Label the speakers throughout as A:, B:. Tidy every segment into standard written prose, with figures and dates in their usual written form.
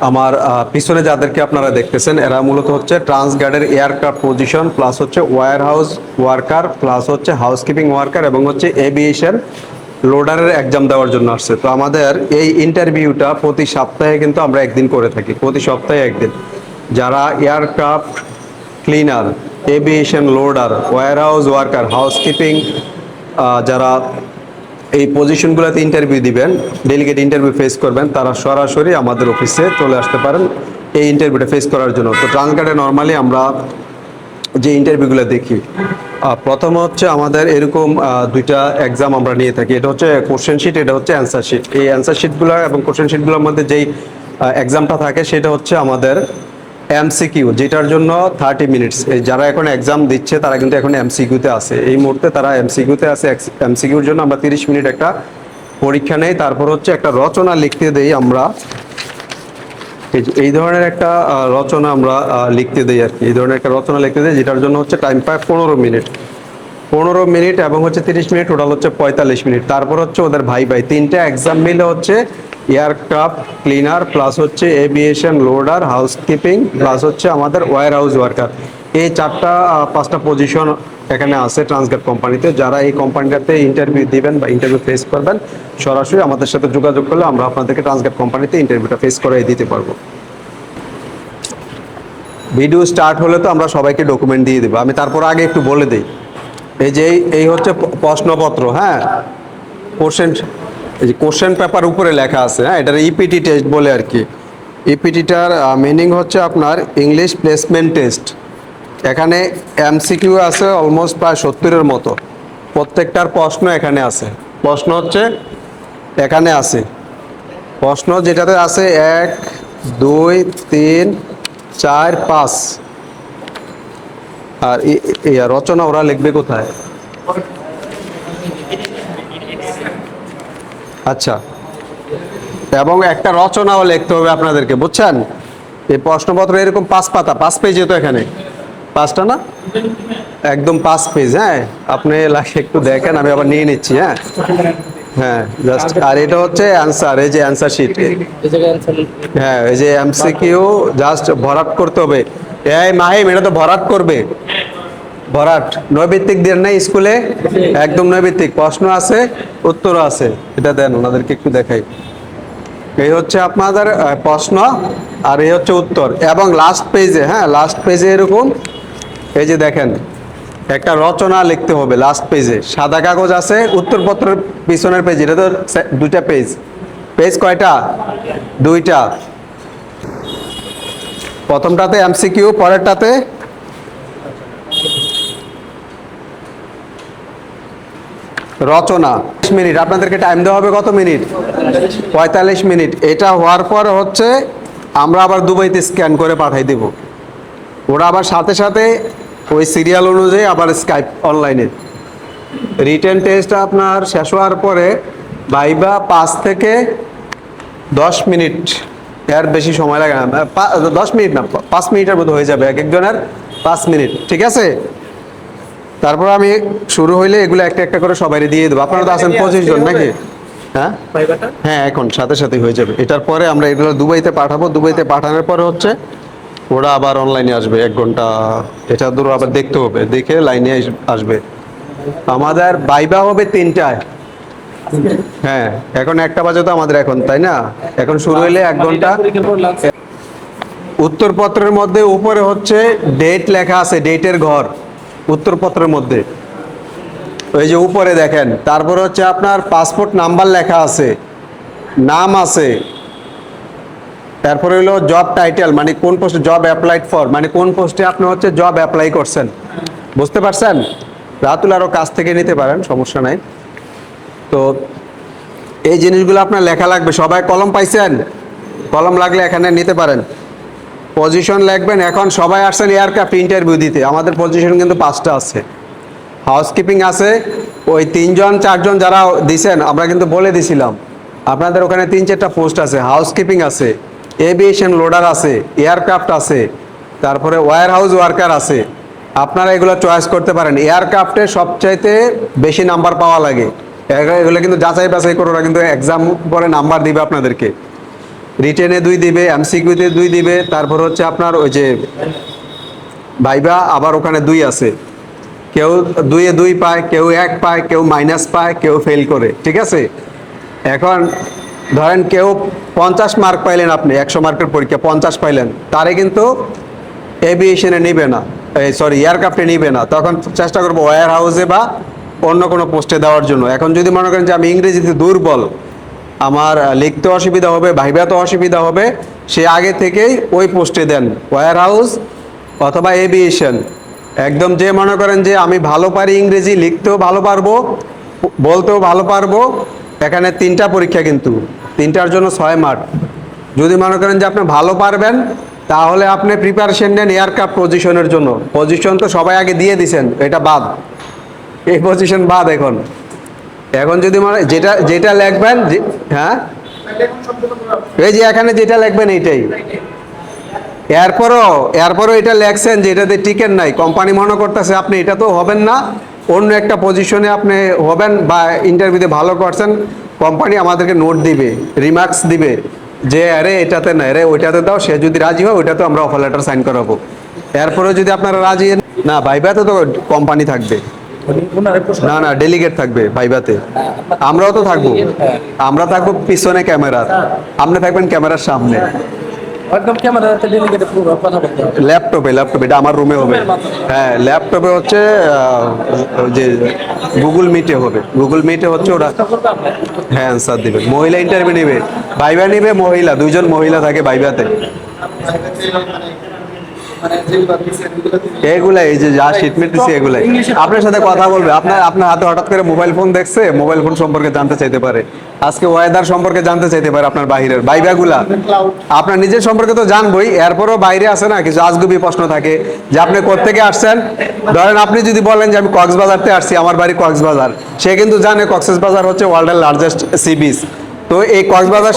A: আমার পিছনে যাদেরকে আপনারা দেখতেছেন এরা মূলত হচ্ছে ট্রান্সগার্ডের এয়ারক্রাফট পজিশন প্লাস হচ্ছে ওয়্যার হাউস ওয়ার্কার প্লাস হচ্ছে হাউসকিপিং ওয়ার্কার এবং হচ্ছে এভিয়েশন লোডারের এক্সাম দেওয়ার জন্য আসছে। তো আমাদের এই ইন্টারভিউটা প্রতি সপ্তাহে কিন্তু আমরা একদিন করে থাকি, প্রতি সপ্তাহে একদিন। যারা aircraft cleaner, aviation loader, warehouse worker, housekeeping যারা এই পজিশনগুলোতে ইন্টারভিউ দিবেন, ডেলিগেট ইন্টারভিউ ফেস করবেন, তারা সরাসরি আমাদের অফিসে চলে আসতে পারেন এই ইন্টারভিউটা ফেস করার জন্য। তো ট্রান্সগার্ডে নর্মালি আমরা যে ইন্টারভিউগুলো দেখি, প্রথম হচ্ছে আমাদের এরকম দুইটা এক্সাম আমরা নিয়ে থাকি। এটা হচ্ছে কোশ্চেন শিট, এটা হচ্ছে অ্যান্সার শিট। এই অ্যান্সার শিটগুলো এবং কোশ্চেন শিটগুলোর মধ্যে যেই এক্সামটা থাকে সেটা হচ্ছে আমাদের এমসিকিউ, যেটার জন্য 30 মিনিটস। যারা এখন এক্সাম দিচ্ছে তারা কিন্তু এখন এমসিকিউতে আছে, এই মুহূর্তে তারা এমসিকিউতে আছে। এমসিকিউর জন্য আমরা 30 মিনিট একটা পরীক্ষা নেই, তারপর হচ্ছে একটা রচনা লিখতে দেই আমরা। এই ধরনের একটা রচনা আমরা লিখতে দেই আর কি, এই ধরনের একটা রচনা লিখতে দেই, যেটার জন্য হচ্ছে টাইম পায় 15 মিনিট। 15 মিনিট এবং হচ্ছে 30 মিনিট, টোটাল হচ্ছে 45 মিনিট। তারপর হচ্ছে ওদের ভাই তিনটা এক্সাম মিলে হচ্ছে এয়ারক্রাফট ক্লিনার প্লাস হচ্ছে এভিয়েশন লোডার, হাউসকিপিং প্লাস হচ্ছে আমাদের ওয়্যার হাউস ওয়ার্কার। এই 4-5টা পজিশন এখানে আছে ট্রান্সগার্ড কোম্পানিতে। যারা এই কোম্পানিটাতে ইন্টারভিউ দিবেন বা ইন্টারভিউ ফেস করবেন, সরাসরি আমাদের সাথে যোগাযোগ করলে আমরা আপনাদেরকে ট্রান্সগার্ড কোম্পানিতে ইন্টারভিউটা ফেস করাই দিতে পারবো। ভিডিও স্টার্ট হলে তো আমরা সবাইকে ডকুমেন্ট দিয়ে দেবো। আমি তারপর আগে একটু বলে দিই, এই হচ্ছে প্রশ্নপত্র। হ্যাঁ, কোশ্চেন পেপার উপরে লেখা আছে। হ্যাঁ, এটার ইপিটি টেস্ট বলে আর কি। ইপিটিটার মিনিং হচ্ছে আপনার ইংলিশ প্লেসমেন্ট টেস্ট। এখানে এমসিকিউ আছে অলমোস্ট প্রায় 70-এর মতো। প্রত্যেকটার প্রশ্ন এখানে আছে। প্রশ্ন হচ্ছে এখানে আছে, প্রশ্ন যেটাতে আছে 1, 2, 3, 4, 5। আর রচনা ওরা লিখবে কোথায়? আচ্ছা, এবং একটা রচনাও লিখতে হবে আপনাদেরকে, বুঝছেন? এই প্রশ্নপত্র এরকম 5 পাতা, 5 পেজে। তো এখানে 5টা না, একদম 5 পেজ। হ্যাঁ, আপনি একটু দেখেন, আমি আবার নিয়ে নিচ্ছি। হ্যাঁ হ্যাঁ, জাস্ট। আর এটা হচ্ছে অ্যান্সার, এই যে অ্যান্সার শিট। হ্যাঁ, এই যে এমসিকিউ জাস্ট ভরাট করতে হবে। এই মাহিম, এটা তো ভরাট করবে, ভরাট। নৈবিত্তিক দেন নাই স্কুলে? একদম নৈবিত্তিক, প্রশ্ন আছে উত্তরও আছে। এটা দেন ওনাদেরকে একটু দেখাই। এই হচ্ছে আপনাদের প্রশ্ন আর এই হচ্ছে উত্তর। এবং লাস্ট পেজে, হ্যাঁ লাস্ট পেজে এরকম এই যে দেখেন একটা রচনা লিখতে হবে। লাস্ট পেজে সাদা কাগজ আছে, উত্তরপত্রের পিছনের পেজ। এটা তো 2টা পেজ। পেজ কয়টা? 2টা। প্রথমটাতে এমসিকিউ, পরেরটাতে রচনা। 30 মিনিট আপনাদেরকে টাইম দেওয়া হবে। কত মিনিট? 45 মিনিট। এটা হওয়ার পর হচ্ছে আমরা আবার দুবাইতে স্ক্যান করে পাঠাই দেব। ওরা আবার সাথে সাথে ওই সিরিয়াল অনুযায়ী আবার স্কাইপ অনলাইনে। রিটেন টেস্ট আপনার শেষ হওয়ার পরে ভাইবা 5 থেকে 10 মিনিট, এর বেশি সময় লাগে না। 10 মিনিট না, 5 মিনিটের মতো হয়ে যাবে এক একজনের। 5 মিনিট, ঠিক আছে? তারপর আমি শুরু হইলে এগুলো একটা একটা করে সবাই দিয়ে দেবো। আপনারা তো আছেন 25 জন নাকি? হ্যাঁ হ্যাঁ, এখন সাথে সাথে হয়ে যাবে। এটার পরে আমরা এগুলো দুবাইতে পাঠাবো। দুবাইতে পাঠানোর পরে হচ্ছে ওরা আবার অনলাইনে আসবে 1 ঘন্টা। এটা ধরো আবার দেখতে হবে, দেখে লাইনে আসবে। আমাদের ভাইবা হবে 3টায়। হ্যাঁ, এখন 1টা বাজে তো আমাদের এখন, তাই না? এখন শুরু হইলে 1 ঘন্টা। উত্তরপত্রের মধ্যে উপরে হচ্ছে ডেট লেখা আছে, ডেটের ঘর উত্তরপত্রের মধ্যে, ওই যে উপরে দেখেন। তারপর হচ্ছে আপনার পাসপোর্ট নাম্বার লেখা আছে, নাম আছে। তারপরে হলো জব টাইটেল, মানে কোন পোস্টে জব অ্যাপ্লাইড ফর, মানে কোন পোস্টে আপনি হচ্ছে জব অ্যাপ্লাই করছেন। বুঝতে পারছেন? রাতুল আরও কাছ থেকে নিতে পারেন, সমস্যা নাই। তো এই জিনিসগুলো আপনার লেখা লাগবে। সবাই কলম পাইছেন? কলম লাগলে এখানে নিতে পারেন। পজিশন লিখবেন। এখন সবাই আসছেন এয়ারক্রাফট ইন্টারভিউ দিতে। আমাদের পজিশন কিন্তু 5টা আছে। হাউসকিপিং আছে, ওই 3-4জন যারা দিছেন আমরা কিন্তু বলে দিছিলাম আপনাদের ওখানে 3-4টা পোস্ট আছে। হাউসকিপিং আছে, এভিয়েশন লোডার আছে, এয়ারক্রাফট আছে, তারপরে ওয়্যার হাউস ওয়ার্কার আছে। আপনারা এগুলো চয়েস করতে পারেন। এয়ারক্রাফটে সবচাইতে বেশি নাম্বার পাওয়া লাগে। এগুলো কিন্তু যাচাই বাছাই করে ওরা কিন্তু এক্সাম পরে নাম্বার দিবে আপনাদেরকে। রিটেনে 2 দিবে, এমসিকিউতে 2 দিবে, তারপর হচ্ছে আপনার ওই যে ভাইবা আবার ওখানে 2 আছে। কেউ 2-এ 2 পায়, কেউ 1 পায়, কেউ মাইনাস পায়, কেউ ফেল করে, ঠিক আছে। এখন ধরেন কেউ 50 মার্ক পাইলেন, আপনি 100 মার্কের পরীক্ষা 50 পাইলেন, তারে কিন্তু এভিয়েশনে নিবে না, সরি এয়ারক্রাফটে নিবে না, তখন চেষ্টা করবো ওয়্যার হাউসে বা অন্য কোনো পোস্টে দেওয়ার জন্য। এখন যদি মনে করেন যে আমি ইংরেজিতে দুর্বল, আমার লিখতে অসুবিধা হবে, ভাইভাতে অসুবিধা হবে, সে আগে থেকেই ওই পোস্টে দেন, ওয়্যার হাউস অথবা এভিয়েশন। একদম যে মনে করেন যে আমি ভালো পারি ইংরেজি, লিখতেও ভালো পারবো, বলতেও ভালো পারবো, এখানে 3টা পরীক্ষা, কিন্তু 3টার জন্য 6 মার্ক। যদি মনে করেন যে আপনি ভালো পারবেন, তাহলে আপনি প্রিপারেশন নেন এয়ারক্রাফট পজিশনের জন্য। পজিশন তো সবাই আগে দিয়ে দিছেন, এটা বাদ, এই পজিশন বাদ। এখন এখন যদি মানে যেটা যেটা লিখবেন, হ্যাঁ এই যে এখানে যেটা লিখবেন এইটাই। এরপরও এটা লেখছেন যে এটাতে টিকেট নাই, কোম্পানি মনে করতেছে আপনি এটা তো হবেন না, অন্য একটা পজিশনে আপনি হবেন, বা ইন্টারভিউতে ভালো করছেন, কোম্পানি আমাদেরকে নোট দিবে, রিমার্কস দিবে যে আরে এটাতে না, আরে ওইটাতে দাও। সে যদি রাজি হয় ওইটাতে আমরা অফার লেটার সাইন করাবো। এরপরেও যদি আপনারা রাজি না, ভাইভাতে তো কোম্পানি থাকবে না, না ডেলিগেট থাকবে ভাইভাতে, আমরাও তো থাকবো, আমরা থাকবো পিছনে ক্যামেরার, আপনি থাকবেন ক্যামেরার সামনে,
B: একদম ক্যামেরাতে ডেলিগেটে পুরো কথা বলতে হবে।
A: ল্যাপটপে, এটা আমার রুমে হবে। হ্যাঁ ল্যাপটপে হচ্ছে যে গুগল মিটে হবে, গুগল মিটে হচ্ছে ওরা, হ্যাঁ অ্যান্সার দিবে। মহিলা ইন্টারভিউ নিবে, ভাইবা নিবে মহিলা, 2 জন মহিলা থাকে ভাইভাতে। এগুলাই এই যে যা শিটমেট দিচ্ছে এগুলাই আপনার সাথে কথা বলবে। আপনার হাতে হঠাৎ করে মোবাইল ফোন দেখছে, মোবাইল ফোন সম্পর্কে জানতে চাইতে পারে, আজকে ওয়েদার সম্পর্কে জানতে চাইতে পারে, আপনার বাইরের ভাইবাগুলা। আপনার নিজের সম্পর্কে তো জানবই, এরপরও বাইরে আছে না কিছু আজগুবি প্রশ্ন থাকে, যে আপনি কোত্থেকে আসছেন। ধরেন আপনি যদি বলেন যে আমি কক্সবাজারতে আসছি, আমার বাড়ি কক্সবাজার, সে কিন্তু জানে কক্সবাজার হচ্ছে ওয়ার্ল্ডের লার্জেস্ট সি বিচ। তো এই কক্সবাজার,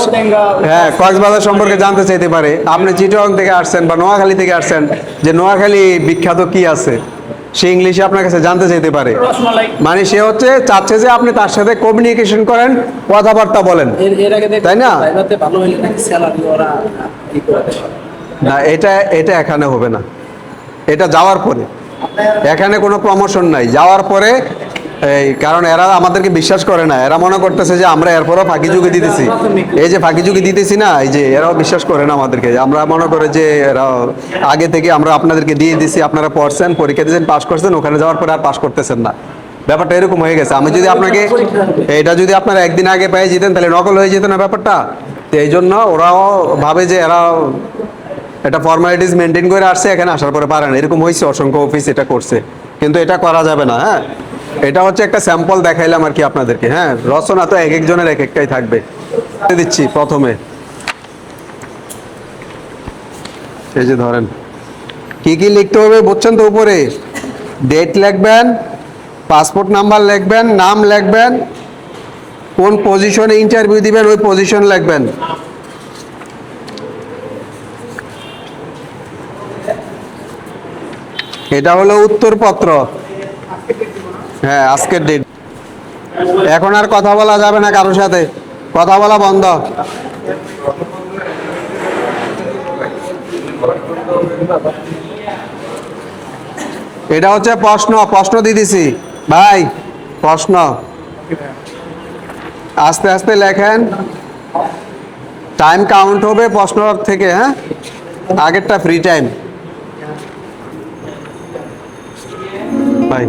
A: হ্যাঁ কক্সবাজার সম্পর্কে জানতে চাইতে পারে। আপনি চিটাগং থেকে আসছেন বা নোয়াখালী থেকে আসছেন, যে নোয়াখালী বিখ্যাত কি আছে, সে ইংলিশে আপনার কাছে জানতে চাইতে পারে। মানে সে হচ্ছে চাচ্ছে যে আপনি তার সাথে কমিউনিকেশন করেন, কথাবার্তা বলেন, তাই না? না এটা এখানে হবে না, এটা যাওয়ার পরে। এখানে কোনো প্রমোশন নাই, যাওয়ার পরে। এই কারণ এরা আমাদেরকে বিশ্বাস করে না, এরা মনে করতেছে যে আমরা এরপরও ফাঁকি ঝুঁকি দিতেছি। এই যে ফাঁকি ঝুঁকি দিতেছি না, এই যে এরাও বিশ্বাস করে না আমাদেরকে। আমরা মনে করে যে এরা আগে থেকে আমরা আপনাদেরকে দিয়ে দিছি, আপনারা পড়ছেন, পরীক্ষা দিয়েছেন, পাস করছেন, ওখানে যাওয়ার পরে আর পাস করতেছেন না। ব্যাপারটা এরকম হয়ে গেছে। আমি যদি আপনাকে এটা যদি আপনারা একদিন আগে পেয়ে যেতেন, তাহলে নকল হয়ে যেত না ব্যাপারটা। তো এই জন্য ওরাও ভাবে যে এরা এটা ফর্মালিটিস মেনটেন করে আসছে, এখানে আসার পরে পারে না। এরকম হয়েছে, অসংখ্য অফিস এটা করছে, কিন্তু এটা করা যাবে না। হ্যাঁ এটা হচ্ছে একটা স্যাম্পল দেখাইলাম আর কি আপনাদেরকে। হ্যাঁ রচনা তো এক একজনের এক একটাই থাকবে। দিচ্ছি প্রথমে, এই যে ধরেন কি কি লিখতে হবে বুঝছেন তো? উপরে ডেট লিখবেন, পাসপোর্ট নাম্বার লিখবেন, নাম লিখবেন, কোন পজিশনে ইন্টারভিউ দিবেন ওই পজিশন লিখবেন। এটা হলো উত্তরপত্র, হ্যাঁ আজকের ডেট। এখন আর কথা বলা যাবে না, কারোর সাথে কথা বলা বন্ধ। এটা হচ্ছে প্রশ্ন দিতেছি ভাই, প্রশ্ন আস্তে আস্তে লেখেন, টাইম কাউন্ট হবে প্রশ্ন থেকে। হ্যাঁ আগেরটা ফ্রি টাইম ভাই।